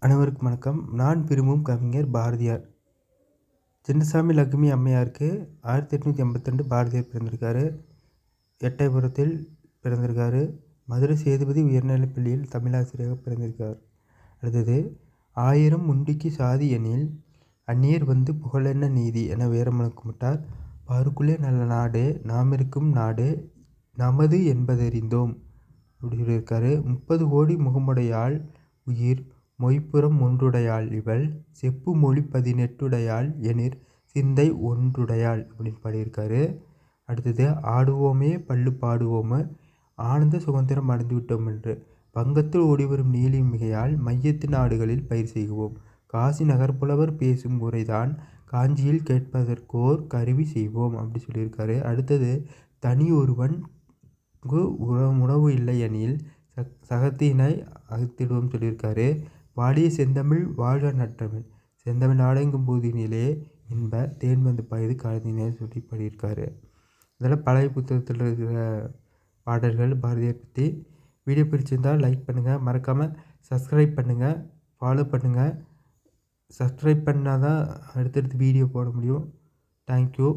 அனைவருக்கும் வணக்கம். நான் விரும்பும் கவிஞர் பாரதியார். சின்னசாமி லக்ஷ்மி அம்மையாருக்கு 1882 பாரதியார் பிறந்திருக்காரு. எட்டயபுரத்தில் பிறந்திருக்காரு. மதுரை சேதுபதி உயர்நிலைப் பள்ளியில் தமிழாசிரியராக பிறந்திருக்கார். அடுத்தது, 1000 உண்டிக்கு சாதி எனில் அந்நியர் வந்து புகழென்ன நீதி என வீரமுழக்கமிட்டார். பாருக்குள்ளே நல்ல நாடு நாமிருக்கும் நாடு நமது என்பதறிந்தோம் அப்படி சொல்லியிருக்காரு. 30 கோடி முகமுடையாள் உயிர் மொய்புறம் ஒன்றுடையாள் இவள் செப்பு மொழி 18 எனிற் சிந்தை ஒன்றுடையாள் அப்படின்னு பாடியிருக்காரு. அடுத்தது, ஆடுவோமே பள்ளு பாடுவோமே ஆனந்த சுதந்திரம் அடைந்து விட்டோம் என்று வங்கத்தில் ஓடிவரும் நீலி மிகையால் மையத்து நாடுகளில் பயிர் செய்வோம் காசி நகர்ப்புலவர் பேசும் உரைதான் காஞ்சியில் கேட்பதற்கோர் கருவி செய்வோம் அப்படி சொல்லியிருக்காரு. அடுத்தது, தனி ஒருவன் உணவு இல்லை எனில் சகத்தினை அகத்திடுவோம் சொல்லியிருக்காரு. வாடிய செந்தமிழ் வாழ்க நற்றமிழ் செந்தமிழ் நாடெங்கும் போதினிலே இன்ப தேன் வந்து பாயுது காலத்தினே சொல்லி பாடியிருக்காரு. இதெல்லாம் பழைய புத்தகத்தில் இருக்கிற பாடல்கள் பாரதியார் பற்றி. வீடியோ பிடிச்சிருந்தால் லைக் பண்ணுங்கள், மறக்காமல் சப்ஸ்கிரைப் பண்ணுங்கள், ஃபாலோ பண்ணுங்கள். சப்ஸ்கிரைப் பண்ணால் தான் அடுத்தடுத்து வீடியோ போட முடியும். தேங்க்யூ.